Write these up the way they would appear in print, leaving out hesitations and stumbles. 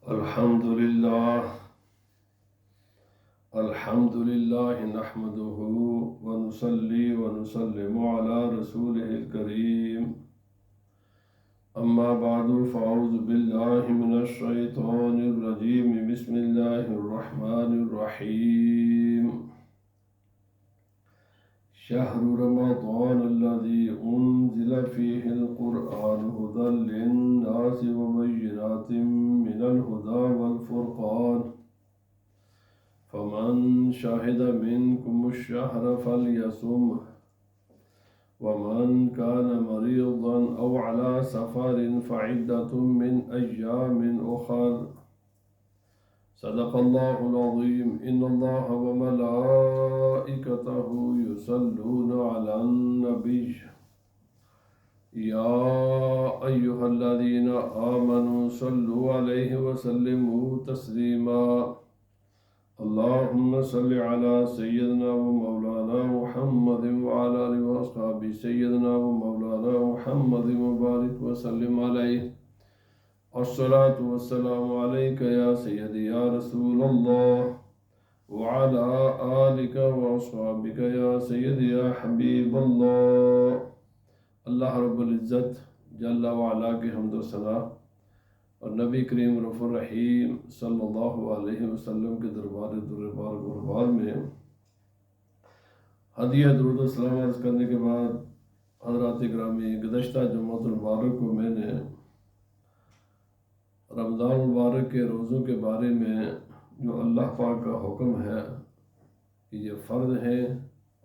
الحمد لله نحمده ونصلي ونسلم على رسوله الكريم. أما بعد فأعوذ بالله من الشيطان الرجيم. بسم الله الرحمن الرحيم. شهر رمضان الذي أنزل فيه القرآن هدى للناس وبينات من الهدى والفرقان فمن شهد منكم الشهر فليصمه ومن كان مريضا أو على سفر فعدة من أيام أخر. صدق الله العظيم. إن الله وملائكته يصلون على النبي يا أيها الذين آمنوا صلوا عليه وسلموا تسليما. اللهم صل على سيدنا ومولانا محمد وعلى آله وأصحابه سيدنا ومولانا محمد وبارك وسلم عليه. الصلاة والسلام عليك يا سيدي يا رسول الله وعلى آلك وأصحابك يا سيدي يا حبيب الله. اللہ رب العزت جل وعلا کی حمد و ثنا اور نبی کریم رف الرحیم صلی اللہ علیہ وسلم کے دربار دربار میں ہدیہ درود و سلام عرض کرنے کے بعد حضرات گرامی، گزشتہ جمعۃ المبارک کو میں نے رمضان المبارک کے روزوں کے بارے میں جو اللہ پاک کا حکم ہے کہ یہ فرض ہے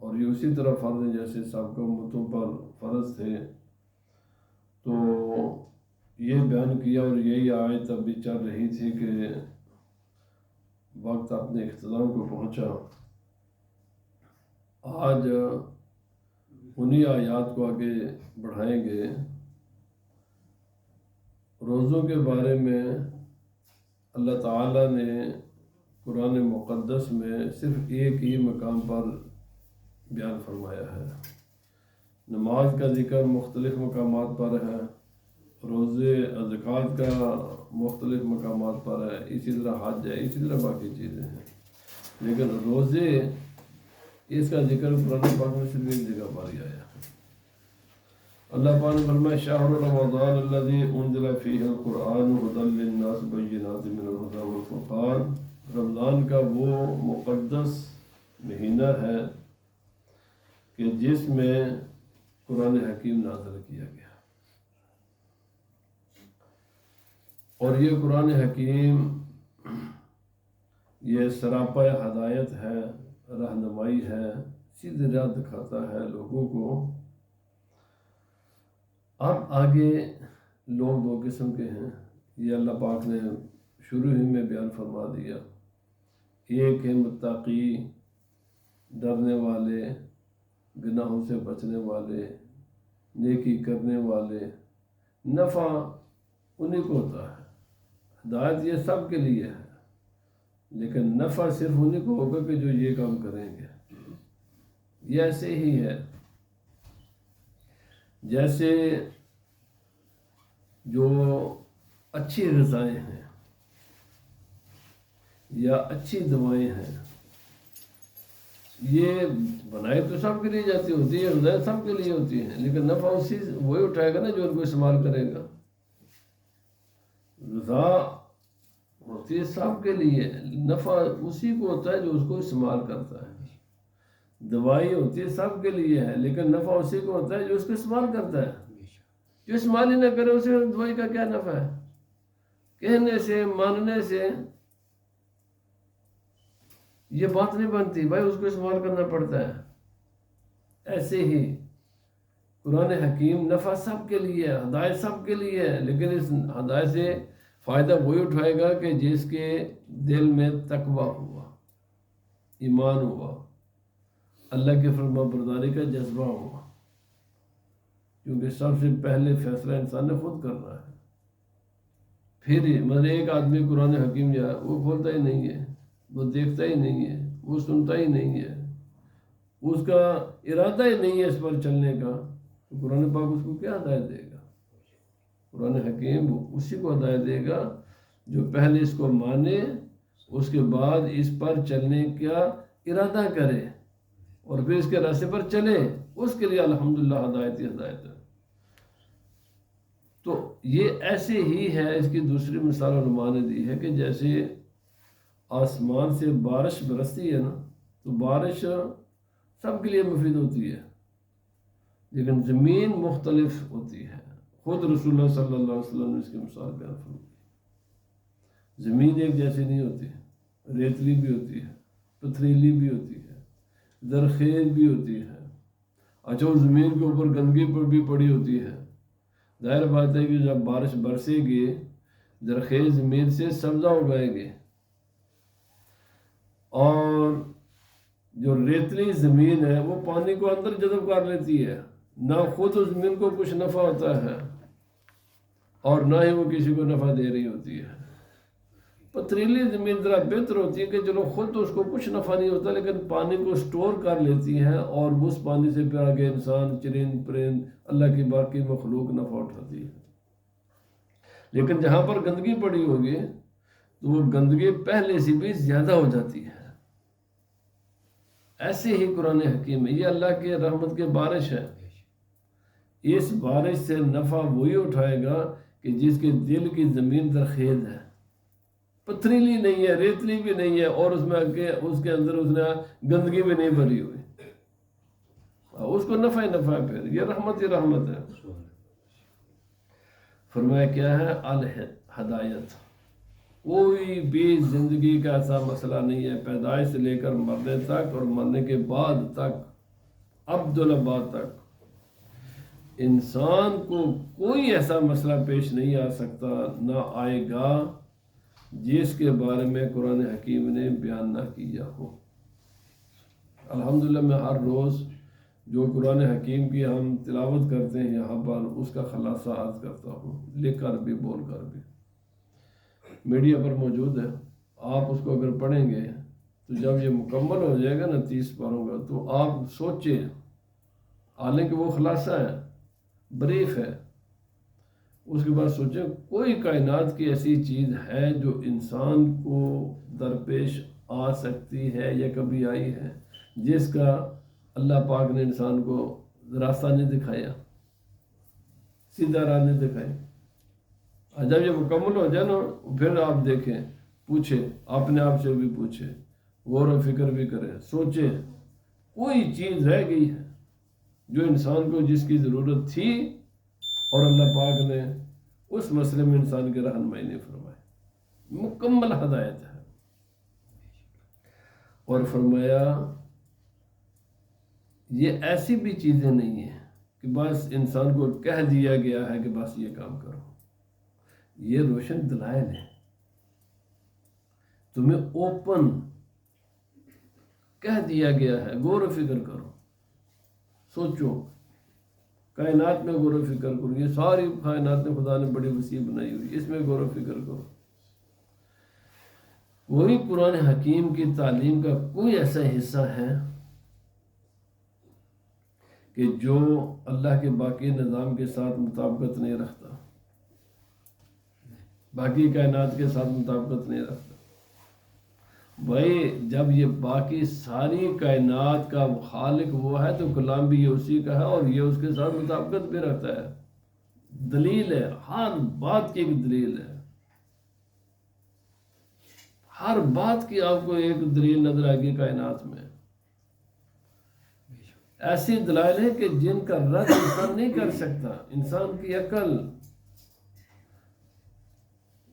اور یہ اسی طرح فرض ہے جیسے سابقہ امتوں پر فرض تھے، تو یہ بیان کیا اور یہی آیت اب بھی چل رہی تھی کہ وقت اپنے اختتام کو پہنچا۔ آج انہی آیات کو آگے بڑھائیں گے۔ روزوں کے بارے میں اللہ تعالیٰ نے قرآن مقدس میں صرف ایک ہی مقام پر بیان فرمایا ہے۔ نماز کا ذکر مختلف مقامات پر ہے، روزے زکوٰۃ کا مختلف مقامات پر ہے، اسی طرح حج ہے، اسی طرح باقی چیزیں ہیں، لیکن روزے اس کا ذکر قرآن پاک میں صرف ایک جگہ پر ہی آیا ہے۔ اللہ پاک نے فرمایا شہر رمضان الذی انزل فیہ القرآن ھدی للناس بینات من الھدی والفرقان۔ رمضان کا وہ مقدس مہینہ ہے کہ جس میں قرآن حکیم نازل کیا گیا، اور یہ قرآن حکیم یہ سراپا ہدایت ہے، رہنمائی ہے، سیدھی راہ دکھاتا ہے لوگوں کو۔ اب آگے لوگ دو قسم کے ہیں، یہ اللہ پاک نے شروع ہی میں بیان فرما دیا۔ ایک ہے متقی، ڈرنے والے، گناہوں سے بچنے والے، نیکی کرنے والے، نفع انہیں کو ہوتا ہے۔ ہدایت یہ سب کے لیے ہے، لیکن نفع صرف انہیں کو ہوگا کہ جو یہ کام کریں گے۔ یہ ایسے ہی ہے جیسے جو اچھی غذائیں ہیں یا اچھی دوائیں ہیں، یہ بنائی تو سب کے لیے جاتی ہوتی ہے، غذائیں سب کے لیے ہوتی ہیں، لیکن نفع اسی وہی اٹھائے گا نا جو ان کو استعمال کرے گا۔ غذا ہوتی ہے سب کے لیے، نفع اسی کو ہوتا ہے جو اس کو استعمال کرتا ہے۔ دوائی ہوتی ہے سب کے لیے ہے، لیکن نفع اسی کو ہوتا ہے جو اس کو استعمال کرتا ہے۔ جو استعمال ہی نہ کرے اسے دوائی کا کیا نفع ہے؟ کہنے سے، ماننے سے یہ بات نہیں بنتی، بھائی اس کو استعمال کرنا پڑتا ہے۔ ایسے ہی قرآن حکیم نفع سب کے لیے ہے، ہدایت سب کے لیے ہے، لیکن اس ہدایت سے فائدہ وہی اٹھائے گا کہ جس کے دل میں تقویٰ ہوا، ایمان ہوا، اللہ کے فرما برداری کا جذبہ ہوا، کیونکہ سب سے پہلے فیصلہ انسان نے خود کرنا ہے۔ پھر مطلب ایک آدمی قرآن حکیم جو ہے وہ کھولتا ہی نہیں ہے، وہ دیکھتا ہی نہیں ہے، وہ سنتا ہی نہیں ہے، اس کا ارادہ ہی نہیں ہے اس پر چلنے کا، تو قرآن پاک اس کو کیا ہدایت دے گا؟ قرآن حکیم اسی کو ہدایت دے گا جو پہلے اس کو مانے، اس کے بعد اس پر چلنے کا ارادہ کرے اور پھر اس کے راستے پر چلے، اس کے لیے الحمدللہ ہدایت ہی ہدایت ہے۔ تو یہ ایسے ہی ہے۔ اس کی دوسری مثال علماء نے دی ہے کہ جیسے آسمان سے بارش برستی ہے نا، تو بارش سب کے لیے مفید ہوتی ہے، لیکن زمین مختلف ہوتی ہے۔ خود رسول اللہ صلی اللہ علیہ وسلم نے اس کی مثال بیان فرمائی۔ زمین ایک جیسی نہیں ہوتی، ریتلی بھی ہوتی ہے، پتھریلی بھی ہوتی ہے، زرخیز بھی ہوتی ہے۔ اچھا، اس زمین کے اوپر گندگی پر بھی پڑی ہوتی ہے۔ ظاہر بات ہے کہ جب بارش برسے گی، زرخیز زمین سے سبزہ اگائے گے، اور جو ریتلی زمین ہے وہ پانی کو اندر جذب کر لیتی ہے، نہ خود اس زمین کو کچھ نفع ہوتا ہے اور نہ ہی وہ کسی کو نفع دے رہی ہوتی ہے۔ پتھریلی زمین ذرا بہتر ہوتی ہے کہ چلو خود تو اس کو کچھ نفع نہیں ہوتا، لیکن پانی کو سٹور کر لیتی ہے، اور اس پانی سے پھر آگے انسان، چرند پرند، اللہ کی باقی مخلوق نفع اٹھاتی ہے۔ لیکن جہاں پر گندگی پڑی ہوگی تو وہ گندگی پہلے سے بھی زیادہ ہو جاتی ہے۔ ایسے ہی قرآن حکیم میں یہ اللہ کے رحمت کے بارش ہے۔ اس بارش سے نفع وہی اٹھائے گا کہ جس کے دل کی زمین زرخیز ہے، پتھریلی نہیں ہے، ریتلی بھی نہیں ہے، اور اس کے اندر اس نے گندگی بھی نہیں بھری ہوئی، اس کو نفع ہی نفع ہے۔ پھر یہ رحمت ہی رحمت ہے۔ فرمایا کیا ہے؟ الہدایت۔ کوئی بھی زندگی کا ایسا مسئلہ نہیں ہے، پیدائش سے لے کر مرنے تک اور مرنے کے بعد تک، عبدالآباد تک، انسان کو کوئی ایسا مسئلہ پیش نہیں آ سکتا، نہ آئے گا، جس کے بارے میں قرآن حکیم نے بیان نہ کیا ہو۔ الحمدللہ میں ہر روز جو قرآن حکیم کی ہم تلاوت کرتے ہیں یہاں پر، اس کا خلاصہ عرض کرتا ہوں، لکھ کر بھی، بول کر بھی۔ میڈیا پر موجود ہے، آپ اس کو اگر پڑھیں گے تو جب یہ مکمل ہو جائے گا نا 30 پاروں کا، تو آپ سوچیں، حالانکہ وہ خلاصہ ہے، بریف ہے، اس کے بعد سوچیں کوئی کائنات کی ایسی چیز ہے جو انسان کو درپیش آ سکتی ہے یا کبھی آئی ہے، جس کا اللہ پاک نے انسان کو راستہ نہیں دکھایا، سیدھا راہ نہیں دکھائی۔ جب یہ مکمل ہو جائے نا، پھر آپ دیکھیں، پوچھیں، اپنے آپ سے بھی پوچھیں، غور و فکر بھی کریں، سوچیں کوئی چیز رہ گئی ہے جو انسان کو جس کی ضرورت تھی اور اللہ پاک نے اس مسئلے میں انسان کی رہنمائی نہیں فرمائی۔ مکمل ہدایت ہے۔ اور فرمایا یہ ایسی بھی چیزیں نہیں ہیں کہ بس انسان کو کہہ دیا گیا ہے کہ بس یہ کام کرو، یہ روشن دلائل ہے، تمہیں اوپن کہہ دیا گیا ہے، غور و فکر کرو، سوچو، کائنات میں غور و فکر کرو، یہ ساری کائنات میں خدا نے بڑی وسیع بنائی ہوئی، اس میں غور و فکر کرو۔ وہی قرآن حکیم کی تعلیم کا کوئی ایسا حصہ ہے کہ جو اللہ کے باقی نظام کے ساتھ مطابقت نہیں رکھتا، باقی کائنات کے ساتھ مطابقت نہیں رکھتا۔ بھائی جب یہ باقی ساری کائنات کا خالق وہ ہے تو کلام بھی یہ اسی کا ہے، اور یہ اس کے ساتھ مطابقت بھی رکھتا ہے۔ دلیل ہے، ہر بات کی ایک دلیل ہے، ہر بات کی آپ کو ایک دلیل نظر آئے گی کائنات میں۔ ایسی دلائل ہیں کہ جن کا رد انسان نہیں کر سکتا۔ انسان کی عقل،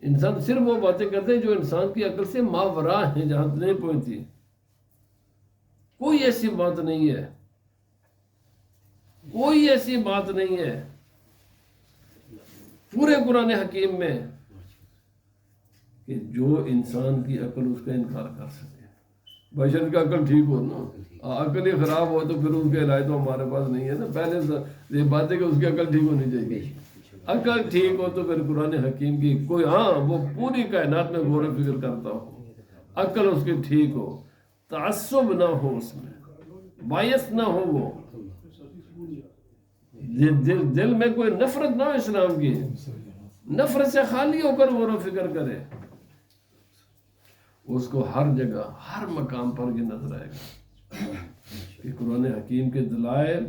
انسان صرف وہ باتیں کرتے ہیں جو انسان کی عقل سے ماوراء ہیں، جہاں نہیں پہنچتی۔ کوئی ایسی بات نہیں ہے، کوئی ایسی بات نہیں ہے پورے قرآن حکیم میں کہ جو انسان کی عقل اس کا انکار کر سکے۔ بشر کا عقل ٹھیک ہو نا، عقل ہی خراب ہو تو پھر اس کے علاج تو ہمارے پاس نہیں ہے نا۔ پہلے یہ بات ہے کہ اس کی عقل ٹھیک ہونی چاہیے۔ عقل ٹھیک ہو تو پھر قرآن حکیم کی کوئی، ہاں وہ پوری کائنات میں غور و فکر کرتا ہو، عقل اس کی ٹھیک ہو، تعصب نہ ہو، اس میں باعث نہ ہو، وہ دل میں کوئی نفرت نہ ہو اسلام کی، نفرت سے خالی ہو کر غور و فکر کرے۔ اس کو ہر جگہ ہر مقام پر یہ نظر آئے گا کہ قرآن حکیم کے دلائل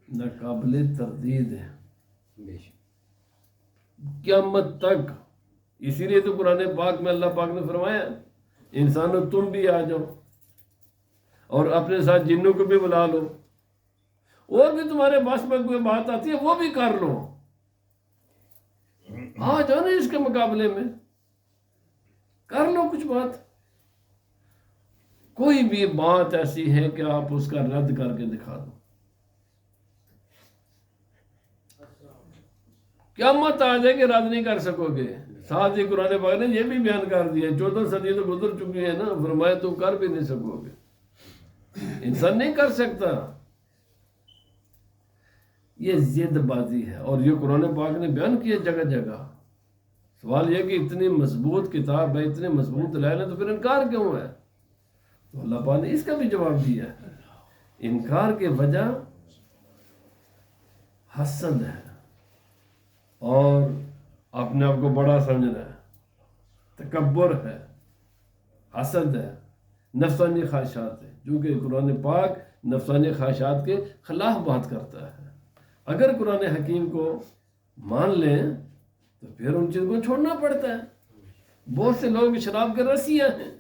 ناقابل تردید ہیں قیامت تک۔ اسی لیے تو قرآن پاک میں اللہ پاک نے فرمایا انسانوں تم بھی آ جاؤ اور اپنے ساتھ جنوں کو بھی بلا لو، اور بھی تمہارے پاس میں کوئی بات آتی ہے وہ بھی کر لو، آ جاؤ نا اس کے مقابلے میں کر لو کچھ بات۔ کوئی بھی بات ایسی ہے کہ آپ اس کا رد کر کے دکھا دو، قیامت آ جائے کہ رد نہیں کر سکو گے۔ ساتھ ہی قرآن پاک نے یہ بھی بیان کر دیا، 14 صدی تو گزر چکی ہے نا، فرمایا تو کر بھی نہیں سکو گے، انسان نہیں کر سکتا۔ یہ ضد بازی ہے، اور یہ قرآن پاک نے بیان کیا جگہ جگہ۔ سوال یہ کہ اتنی مضبوط کتاب ہے، اتنے مضبوط دلائل ہے، تو پھر انکار کیوں ہے؟ تو اللہ پاک نے اس کا بھی جواب دیا ہے، انکار کی وجہ حسد ہے اور اپنے آپ کو بڑا سمجھنا ہے، تکبر ہے، حسد ہے، نفسانی خواہشات ہے، کیونکہ قرآن پاک نفسانی خواہشات کے خلاف بات کرتا ہے۔ اگر قرآن حکیم کو مان لیں تو پھر ان چیزوں کو چھوڑنا پڑتا ہے۔ بہت سے لوگ شراب کے رسیاں ہیں،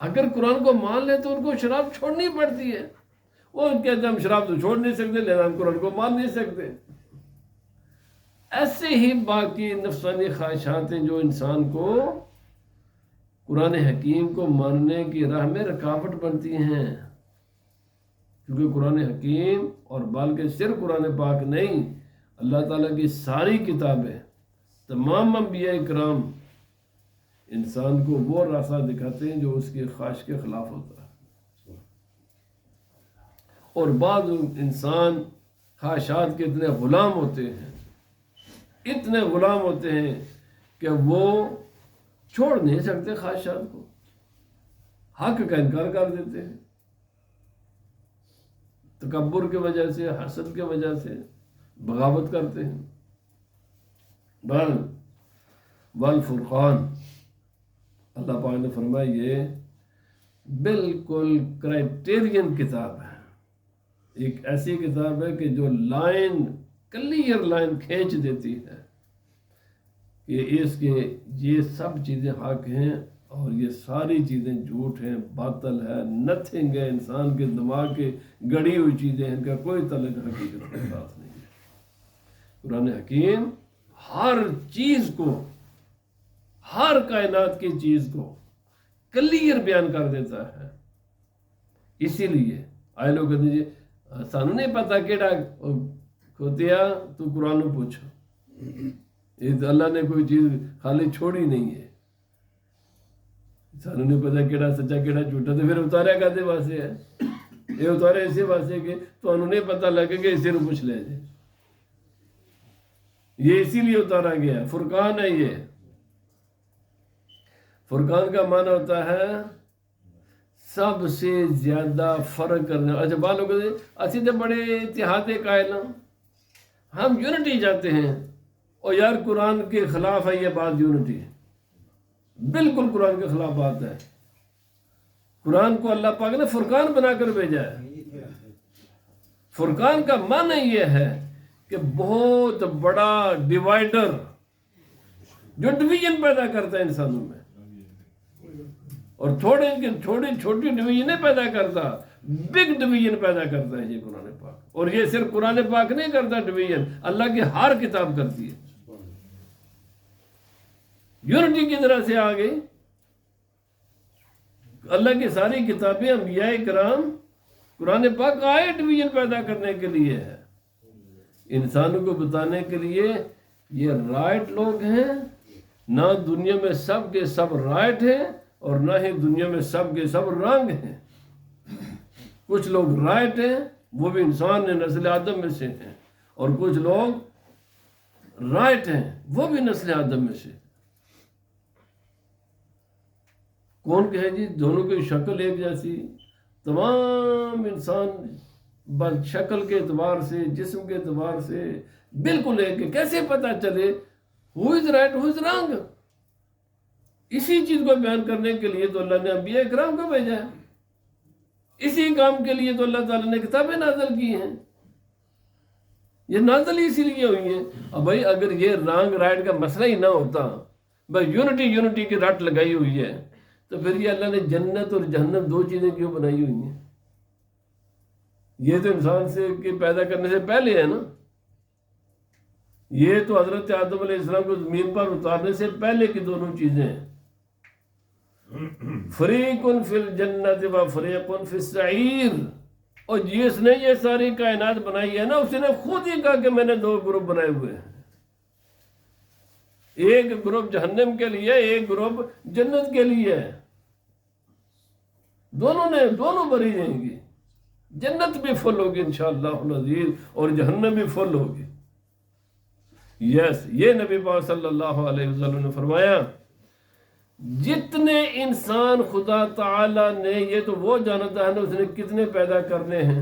اگر قرآن کو مان لیں تو ان کو شراب چھوڑنی پڑتی ہے۔ وہ کہتے ہیں ہم شراب تو چھوڑ نہیں سکتے، لہذا ہم قرآن کو مان نہیں سکتے۔ ایسے ہی باقی نفسانی خواہشات ہیں جو انسان کو قرآن حکیم کو ماننے کی راہ میں رکاوٹ بنتی ہیں، کیونکہ قرآن حکیم اور بلکہ صرف قرآن پاک نہیں، اللہ تعالیٰ کی ساری کتابیں، تمام انبیاء کرام انسان کو وہ راستہ دکھاتے ہیں جو اس کی خواہش کے خلاف ہوتا ہے۔ اور بعض انسان خواہشات کے اتنے غلام ہوتے ہیں، اتنے غلام ہوتے ہیں کہ وہ چھوڑ نہیں سکتے خواہشات کو، حق کا انکار کر دیتے ہیں، تکبر کی وجہ سے، حسد کی وجہ سے بغاوت کرتے ہیں۔ والفرقان، اللہ پاک نے فرمایا یہ بالکل کرائٹیرین کتاب ہے، ایک ایسی کتاب ہے کہ جو لائن کلیئر لائن کھینچ دیتی ہے کہ اس کے یہ سب چیزیں حق ہیں اور یہ ساری چیزیں جھوٹ ہیں، باطل ہے، نتھنگ ہے، انسان کے دماغ کے گڑی ہوئی چیزیں ہیں، ان کا کوئی تعلق حقیقت کے ساتھ نہیں ہے۔ قرآن حکیم ہر چیز کو، ہر کائنات کی چیز کو کلیئر بیان کر دیتا ہے۔ اسی لیے آئے لوگ کہتے ہیں سانو نہیں پتا کیڑا کھوتیا تو قرآن پوچھو، اللہ نے کوئی چیز خالی چھوڑی نہیں ہے، سانو نہیں پتا کیڑا سچا کیڑا جھوٹا، تو پھر اتاریا کہتے واسطے ہے، یہ اتاریا اسی واسطے کہ تو انہوں نہیں پتا لگے کہ اسی نے پوچھ لے جائے، یہ اسی لیے اتارا گیا۔ فرقان ہے، یہ فرقان کا معنی ہوتا ہے سب سے زیادہ فرق کرنے۔ اچھا بعض لوگ کہتے ہیں اسی تو بڑے اتحاد قائل ہیں، ہم یونٹی جاتے ہیں، اور یار قرآن کے خلاف ہے یہ بات، یونٹی بالکل قرآن کے خلاف بات ہے۔ قرآن کو اللہ پاک نے فرقان بنا کر بھیجا ہے۔ فرقان کا معنی یہ ہے کہ بہت بڑا ڈیوائڈر جو ڈویژن پیدا کرتا ہے انسانوں میں، اور چھوٹی ڈویژنیں پیدا کرتا، بگ ڈویژن پیدا کرتا ہے یہ قرآن پاک۔ اور یہ صرف قرآن پاک نہیں کرتا ڈویژن، اللہ کی ہر کتاب کرتی ہے۔ یونٹی کی طرح سے آ گئی، اللہ کی ساری کتابیں انبیاء کرام، قرآن پاک آئے ڈویژن پیدا کرنے کے لیے ہے، انسانوں کو بتانے کے لیے یہ رائٹ لوگ ہیں، نہ دنیا میں سب کے سب رائٹ ہیں اور نہ ہی دنیا میں سب کے سب رانگ ہیں۔ کچھ لوگ رائٹ ہیں، وہ بھی انسان نے نسل آدم میں سے ہیں، اور کچھ لوگ رائٹ ہیں، وہ بھی نسل آدم میں سے۔ کون کہے جی دونوں کی شکل ایک جیسی؟ تمام انسان بس شکل کے اعتبار سے، جسم کے اعتبار سے بالکل ایک ہے۔ کیسے پتہ چلے who is right who is wrong؟ اسی چیز کو بیان کرنے کے لیے تو اللہ نے انبیاء کرام کو بھیجا ہے، اسی کام کے لیے تو اللہ تعالیٰ نے کتابیں نازل کی ہیں، یہ نازل ہی اسی لیے ہوئی ہیں۔ اب بھائی اگر یہ رانگ رائٹ کا مسئلہ ہی نہ ہوتا، بھائی یونٹی کی رٹ لگائی ہوئی ہے، تو پھر یہ اللہ نے جنت اور جہنم دو چیزیں کیوں بنائی ہوئی ہیں؟ یہ تو انسان سے کے پیدا کرنے سے پہلے ہے نا، یہ تو حضرت آدم علیہ السلام کو زمین پر اتارنے سے پہلے کی دونوں چیزیں ہیں۔ فریق فی الجنت و فریق فی السعیر، اور جس نے یہ ساری کائنات بنائی ہے نا، اس نے خود ہی کہا کہ میں نے دو گروپ بنائے ہوئے ہیں، ایک گروپ جہنم کے لیے، ایک گروپ جنت کے لیے۔ دونوں بری جائیں گی، جنت بھی فل ہوگی انشاءاللہ العزیز اور جہنم بھی فل ہوگی۔ یہ نبی پاک صلی اللہ علیہ وسلم نے فرمایا، جتنے انسان خدا تعالی نے، یہ تو وہ جانتا ہے نا اس نے کتنے پیدا کرنے ہیں،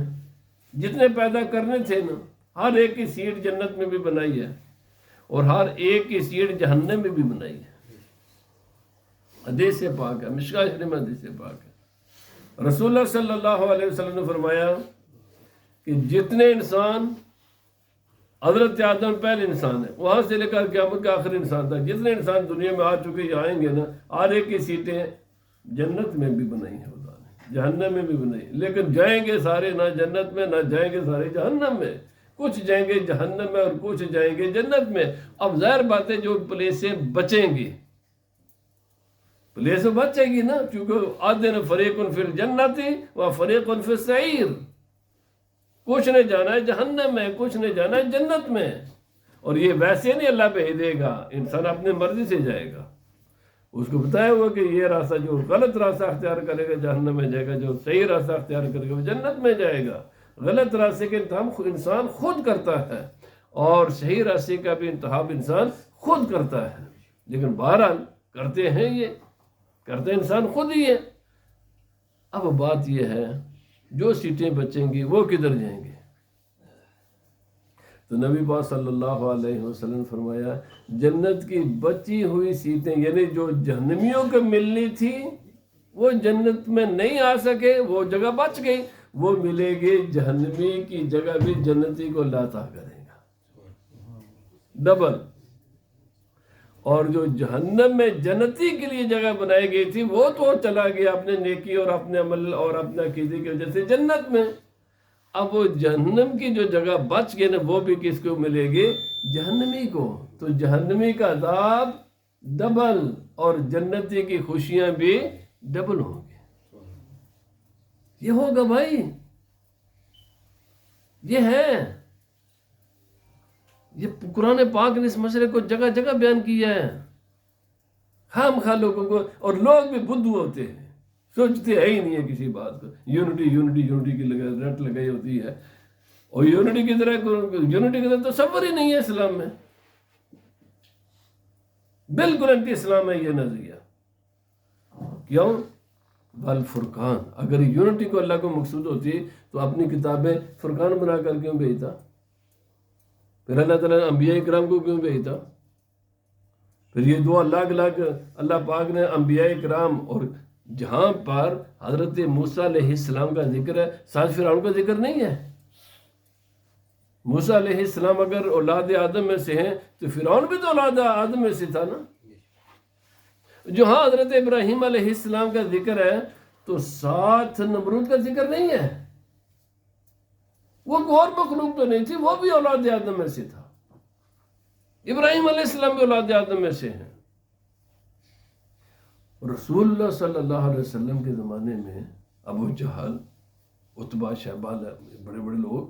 جتنے پیدا کرنے تھے نا، ہر ایک کی سیٹ جنت میں بھی بنائی ہے اور ہر ایک کی سیٹ جہنم میں بھی بنائی ہے۔ حدیث سے پاک ہے، مشکاہ شریف میں حدیث سے پاک ہے۔ رسول اللہ صلی اللہ علیہ وسلم نے فرمایا کہ جتنے انسان، حضرت آدم پہلے انسان ہے، وہاں سے لے کر قیامت کا آخری انسان تک جتنے انسان دنیا میں آ چکے یا آئیں گے نا، ہر ایک کی سیٹیں جنت میں بھی بنائی ہیں خدا نے، جہنم میں بھی بنائی، لیکن جائیں گے سارے نہ جنت میں، نہ جائیں گے سارے جہنم میں، کچھ جائیں گے جہنم میں اور کچھ جائیں گے جنت میں۔ اب ظاہر بات ہے جو پلیسیں بچیں گی، پلیسیں بچے گی نا، کیونکہ آدھے فریق فی الجنت و فریق فی السعیر، کچھ نے جانا ہے جہنم میں، کچھ نے جانا ہے جنت میں، اور یہ ویسے نہیں اللہ بھیج دے گا، انسان اپنے مرضی سے جائے گا۔ اس کو بتایا ہوا کہ یہ راستہ، جو غلط راستہ اختیار کرے گا جہنم میں جائے گا، جو صحیح راستہ اختیار کرے گا وہ جنت میں جائے گا۔ غلط راستے کا انتخاب انسان خود کرتا ہے اور صحیح راستے کا بھی انتخاب انسان خود کرتا ہے، لیکن بہرحال کرتے انسان خود ہی ہے۔ اب بات یہ ہے جو سیٹیں بچیں گی وہ کدھر جائیں گے؟ تو نبی پاک صلی اللہ علیہ وسلم فرمایا، جنت کی بچی ہوئی سیٹیں، یعنی جو جہنمیوں کو ملنی تھی وہ جنت میں نہیں آ سکے، وہ جگہ بچ گئی، وہ ملے گی جہنمی کی جگہ بھی جنتی کو لاتا کرے گا ڈبل۔ اور جو جہنم میں جنتی کے لیے جگہ بنائی گئی تھی وہ تو چلا گیا اپنے نیکی اور اپنے عمل اور اپنے عقیدے کی وجہ سے جنت میں، اب وہ جہنم کی جو جگہ بچ گئی نا وہ بھی کس کو ملے گی؟ جہنمی کو۔ تو جہنمی کا عذاب ڈبل اور جنتی کی خوشیاں بھی ڈبل ہوں گی۔ یہ ہوگا بھائی، یہ ہے، یہ قرآن پاک نے اس مسئلے کو جگہ جگہ بیان کیا ہے۔ خام خواہ لوگوں کو، اور لوگ بھی بدھو ہوتے ہیں، سوچتے ہے ہی نہیں ہے کسی بات کو، یونٹی کی رٹ لگائی ہوتی ہے، اور یونٹی کی طرح تصور ہی نہیں ہے اسلام میں، بالکل انٹی اسلام ہے یہ نظریہ۔ کیوں؟ بل فرقان، اگر یونٹی کو اللہ کو مقصود ہوتی تو اپنی کتابیں فرقان بنا کر کیوں بھیجتا؟ پھر اللہ تعالیٰ نے انبیاء کرام کو کیوں بھیجتا؟ پھر یہ دو الگ الگ اللہ پاک نے انبیاء کرام، اور جہاں پر حضرت موسیٰ علیہ السلام کا ذکر ہے ساتھ فرعون کا ذکر نہیں ہے۔ موسیٰ علیہ السلام اگر اولاد آدم میں سے ہیں تو فرعون بھی تو اولاد آدم میں سے تھا نا۔ جہاں حضرت ابراہیم علیہ السلام کا ذکر ہے تو ساتھ نمرود کا ذکر نہیں ہے، وہ اور مخلوق تو نہیں تھی، وہ بھی اولاد آدم میں سے تھا۔ ابراہیم علیہ السلام بھی اولاد آدم میں سے ہیں۔ رسول اللہ صلی اللہ علیہ وسلم کے زمانے میں ابو جہل، عتبہ، شیبہ، بڑے بڑے لوگ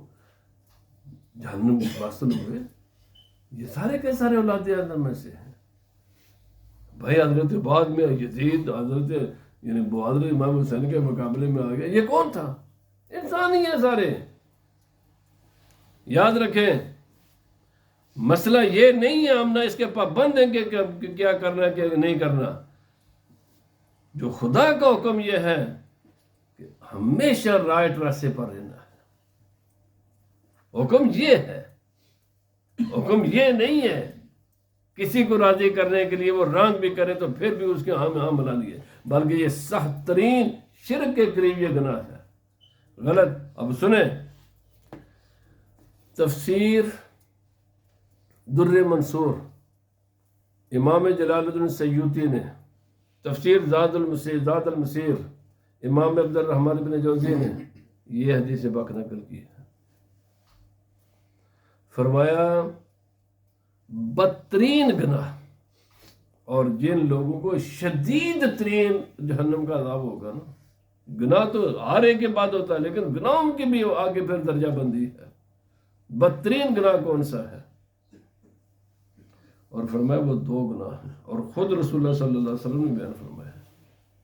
جہنم میں واصل ہوئے، یہ سارے کے سارے اولاد آدم میں سے ہیں۔ بھائی حضرت بعد میں یزید، حضرت یعنی حضرت امام حسین کے مقابلے میں آ گیا، یہ کون تھا؟ انسان ہی ہے سارے۔ یاد رکھیں، مسئلہ یہ نہیں ہے ہم نہ اس کے پابند ہیں کہ کیا کرنا ہے کیا نہیں کرنا۔ جو خدا کا حکم یہ ہے کہ ہمیشہ رائٹ راستے پر رہنا ہے، حکم یہ ہے، حکم یہ نہیں ہے کسی کو راضی کرنے کے لیے وہ رنگ بھی کرے تو پھر بھی اس کے ہاں میں ہاں ملا لیے، بلکہ یہ سخت ترین شرک کے قریب یہ گناہ ہے، غلط۔ اب سنیں تفسیر در منصور امام جلال الدین سیوطی نے، تفسیر زاد المسیر امام عبد الرحمن بن جوزی نے یہ حدیث پاک نقل کی ہے۔ فرمایا بدترین گناہ اور جن لوگوں کو شدید ترین جہنم کا عذاب ہوگا نا، گناہ تو ہر ایک کے بعد ہوتا ہے لیکن گناہوں کی بھی آگے پھر درجہ بندی ہے، بدترین گناہ کون سا ہے؟ اور فرمایا وہ دو گناہ ہیں، اور خود رسول اللہ صلی اللہ علیہ وسلم نے بیان فرمایا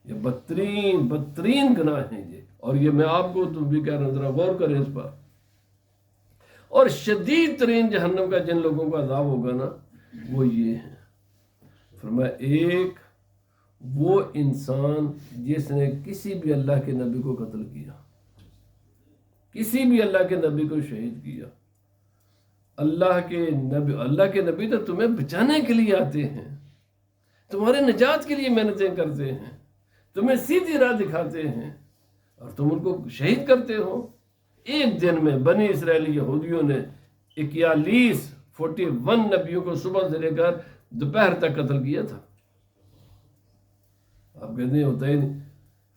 یہ بدترین گناہ ہیں یہ، اور یہ میں آپ کو تو بھی کہہ رہا ہوں، ذرا غور کریں اس پر۔ اور شدید ترین جہنم کا جن لوگوں کا عذاب ہوگا نا وہ یہ ہے، فرمایا ایک وہ انسان جس نے کسی بھی اللہ کے نبی کو قتل کیا، کسی بھی اللہ کے نبی کو شہید کیا۔ اللہ کے نبی تو تمہیں بچانے کے لیے آتے ہیں، تمہارے نجات کے لیے محنتیں کرتے ہیں، تمہیں سیدھی راہ دکھاتے ہیں، اور تم ان کو شہید کرتے ہو۔ ایک دن میں بنی اسرائیلی یہودیوں نے 41 نبیوں کو صبح سے لے کر دوپہر تک قتل کیا تھا۔ آپ کہتے ہیں ہوتا ہی نہیں۔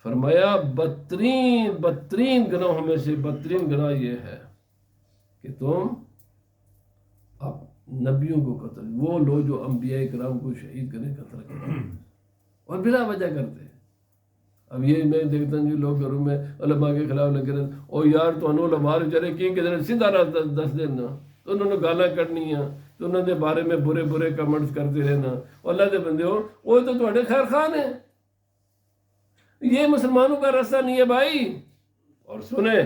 فرمایا بدترین گناہوں میں سے بدترین گناہ یہ ہے کہ تم اب نبیوں کو قتل، وہ لوگ جو انبیاء کرام کو شہید کریں قتل کریں اور بلا وجہ کرتے ہیں۔ اب یہ میں دیکھتا ہوں جو لوگ گھروں میں علماء کے خلاف لگے رہے، او یار تو انہوں علماء چلے کی کدھر سیدھا راہ دس دینا، تو انہوں نے گالاں کٹنیاں، تو انہوں نے بارے میں برے کمنٹس کرتے رہنا، اور اللہ دے بندے ہو وہ تو تھوڑے خیر خان ہیں، یہ مسلمانوں کا راستہ نہیں ہے بھائی۔ اور سنیں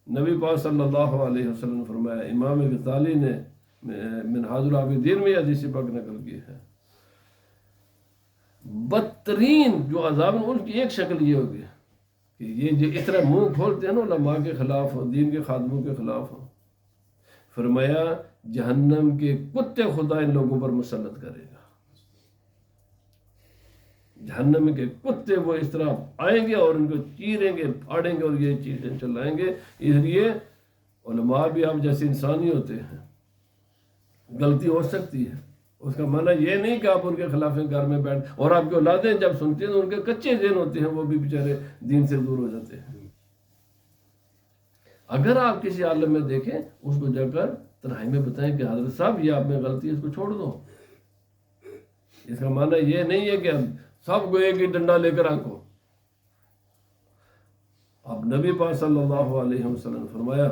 نبی پاک صلی اللہ علیہ وسلم نے فرمایا، امام غزالی نے منہاج العابدین میں حدیث پاک نقل کی ہے، بدترین جو عذاب ان کی ایک شکل یہ ہوگی کہ یہ جو اس طرح منہ کھولتے ہیں نا علماء کے خلاف، دین کے خادموں کے خلاف، فرمایا جہنم کے کتے خدا ان لوگوں پر مسلط کرے گا، جہنم کے کتے وہ اس طرح آئیں گے اور ان کو چیریں گے، پھاڑیں گے اور یہ چیزیں چلائیں گے۔ اس لیے علماء بھی آپ جیسے انسان ہی ہوتے ہیں، غلطی ہو سکتی ہے، اس کا معنی یہ نہیں کہ آپ ان کے خلاف گھر میں بیٹھ، اور آپ کی اولادیں جب سنتی ہیں تو ان کے کچے ذہن ہوتے ہیں، وہ بھی بیچارے دین سے دور ہو جاتے ہیں۔ اگر آپ کسی عالم میں دیکھیں اس کو جا کر تنہائی میں بتائیں کہ حضرت صاحب یہ آپ میں غلطی ہے، اس کو چھوڑ دو۔ اس کا معنی یہ نہیں ہے کہ سب کو ایک ہی ڈنڈا لے کر آنکھو۔ اب نبی پاک صلی اللہ علیہ وسلم نے فرمایا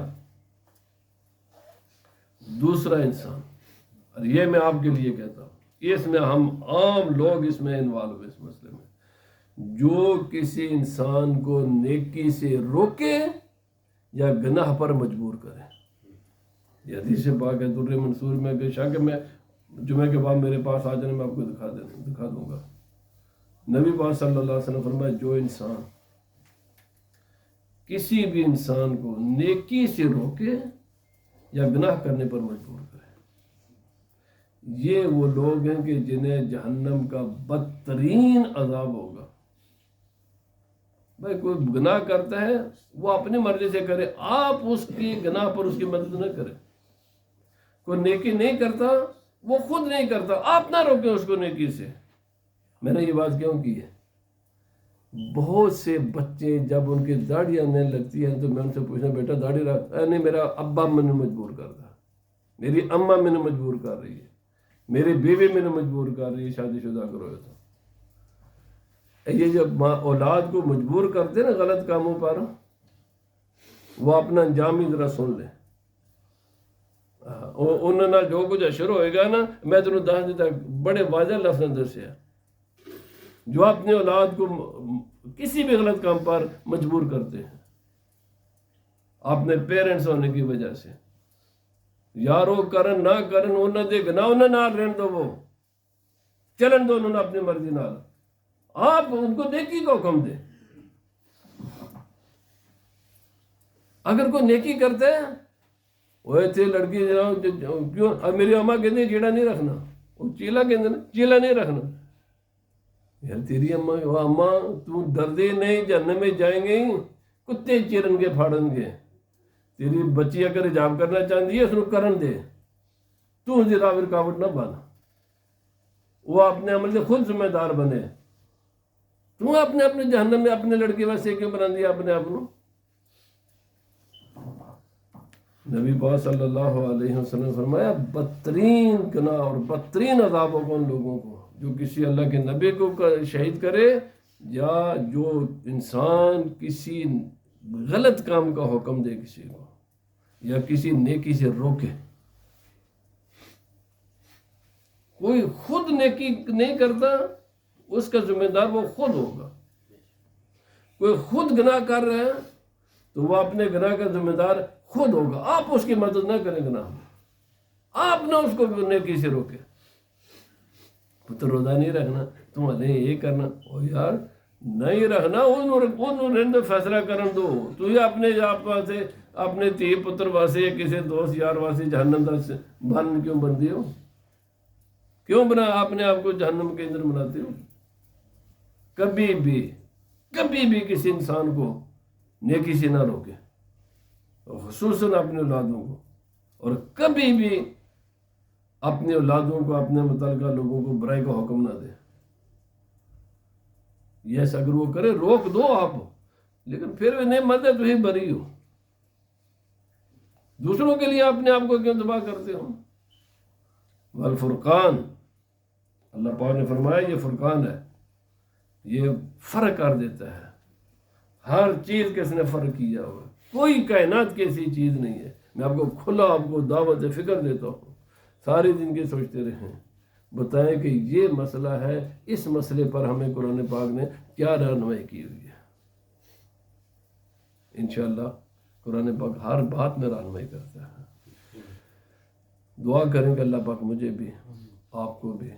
دوسرا انسان، اور یہ میں آپ کے لیے کہتا ہوں، اس میں ہم عام لوگ اس میں انوالو ہوئے اس مسئلے میں، جو کسی انسان کو نیکی سے روکے یا گناہ پر مجبور کرے۔ یہ حدیث پاک ہے در منصور میں، کہ شاکہ میں جمعہ کے بعد میرے پاس آ جانے میں آپ کو دکھا دوں گا۔ نبی پاک صلی اللہ علیہ وسلم فرمایا جو انسان کسی بھی انسان کو نیکی سے روکے یا گناہ کرنے پر مجبور کرے، یہ وہ لوگ ہیں کہ جنہیں جہنم کا بدترین عذاب ہوگا۔ بھائی کوئی گناہ کرتا ہے وہ اپنی مرضی سے کرے، آپ اس کی گناہ پر اس کی مدد نہ کریں۔ کوئی نیکی نہیں کرتا وہ خود نہیں کرتا، آپ نہ روکیں اس کو نیکی سے۔ میں نے یہ بات کیوں کی ہے؟ بہت سے بچے جب ان کی داڑھی آنے لگتی ہے تو میں ان سے پوچھنا بیٹا داڑھی رکھ، نہیں میرا ابا میں مجبور کرتا، میری اماں میں مجبور کر رہی ہے، میری بیوی میں مجبور کر رہی ہے، شادی شدہ کرو تو۔ یہ جب اولاد کو مجبور کرتے نا غلط کاموں پر، وہ اپنا انجام ہی ذرا سن لیں۔ انہوں نے جو کچھ شروع ہوئے گا نا، میں تمہیں دس دیتا بڑے واضح لفظ اندر سے ہے، جو اپنے اولاد کو کسی بھی غلط کام پر مجبور کرتے ہیں اپنے پیرنٹس ہونے کی وجہ سے، یارو کرن نہ کرن انہوں دے گناہ انہوں نہ رہن دو، وہ چلن دو انہوں نے اپنی مرضی نال، آپ ان کو نیکی کا حکم دیں۔ اگر کوئی نیکی کرتے ہیں وہ تھے لڑکی کیوں، اب میری اماں کہتی ہے جیڑا نہیں رکھنا، وہ چیلا کہتے ہیں، چیلا نہیں رکھنا. یار تیری اماں تو ڈردے نہیں جہنم میں جائیں گے کتے چیرن کے پھاڑن گے. تیری بچی اگر حجاب کرنا چاہتی ہے اس کو کرن دے، تو ذرا رکاوٹ نہ بن. وہ اپنے عمل سے خود ذمہ دار بنے. تو اپنے جہنم میں اپنے لڑکے ویسے کیوں بنا دیا اپنے آپ کو؟ نبی پاک صلی اللہ علیہ وسلم نے فرمایا بدترین گناہ اور بدترین عذاب ہوگا ان لوگوں کو جو کسی اللہ کے نبی کو شہید کرے، یا جو انسان کسی غلط کام کا حکم دے کسی کو، یا کسی نیکی سے روکے. کوئی خود نیکی نہیں کرتا اس کا ذمہ دار وہ خود ہوگا. کوئی خود گناہ کر رہا ہے تو وہ اپنے گناہ کا ذمہ دار خود ہوگا. آپ اس کی مدد نہ کریں گناہ میں، آپ نہ اس کو نیکی سے روکے. پتر روزہ نہیں رکھنا تمہیں یہ کرنا، او یار نہیں رکھنا انہوں فیصلہ کرن دو. تو یہ اپنے آپ واسے اپنے تی پتر واسے یا کسی دوست یار واسے جہنم دا بن کیوں بندی ہو؟ کیوں بنا اپنے آپ کو جہنم کے اندر بناتے ہو؟ کبھی بھی کسی انسان کو نیکی سے نہ روکے، خصوصاً اپنے اولادوں کو. اور کبھی بھی اپنے اولادوں کو اپنے متعلقہ لوگوں کو برائی کا حکم نہ دے. یس اگر وہ کرے روک دو آپ، لیکن پھر بھی نہیں مانتے تو ہی بری ہو. دوسروں کے لیے اپنے آپ کو کیوں تباہ کرتے ہو؟ والفرقان، اللہ پاک نے فرمایا یہ فرقان ہے، یہ فرق کر دیتا ہے. ہر چیز کے اس نے فرق کیا ہوا، کوئی کائنات کی ایسی چیز نہیں ہے. میں آپ کو کھلا آپ کو دعوت فکر دیتا ہوں، ساری زندگی سوچتے رہیں، بتائیں کہ یہ مسئلہ ہے، اس مسئلے پر ہمیں قرآن پاک نے کیا رہنمائی کی ہوئی ہے. انشاءاللہ قرآن پاک ہر بات میں رہنمائی کرتا ہے. دعا کریں کہ اللہ پاک مجھے بھی آپ کو بھی،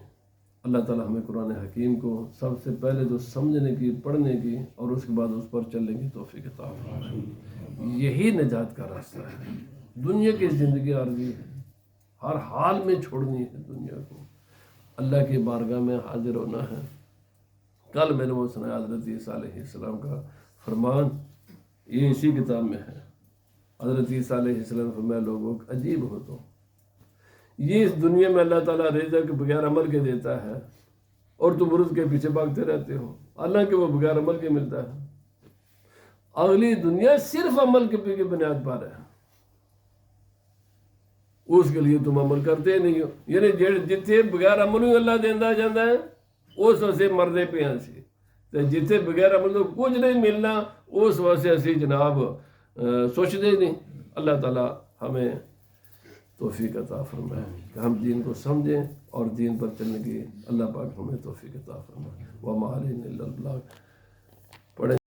اللہ تعالیٰ ہمیں قرآن حکیم کو سب سے پہلے تو سمجھنے کی، پڑھنے کی، اور اس کے بعد اس پر چلنے کی توفیق عطا فرمائے. یہی نجات کا راستہ ہے. دنیا کی زندگی عارضی ہے، ہر حال میں چھوڑنی ہے دنیا کو، اللہ کی بارگاہ میں حاضر ہونا ہے. کل میں نے وہ سنا حضرت عیسیٰ علیہ السلام کا فرمان، یہ اسی کتاب میں ہے. حضرت عیسیٰ علیہ السلام فرمایا لوگوں عجیب ہو تو یہ اس دنیا میں اللہ تعالیٰ رزق بغیر عمل کے دیتا ہے اور تم رزق کے پیچھے بھاگتے رہتے ہو، حالانکہ وہ بغیر عمل کے ملتا ہے. اگلی دنیا صرف عمل کی بنیاد پر ہے، اس کے لیے تم عمل کرتے نہیں ہو. یعنی جتنے بغیر عمل ہی اللہ دینا جاتا ہے اس واسے مردے پہ ہیں سی، تو جتنے بغیر عمل تو کچھ نہیں ملنا اس واسے اسی جناب سوچتے نہیں. اللہ تعالیٰ ہمیں توفیق عطا فرمائے کہ ہم دین کو سمجھیں اور دین پر چلنے کی اللہ پاک ہمیں توفیق عطا فرمائے. وما علینا الا البلاغ. پڑھیں.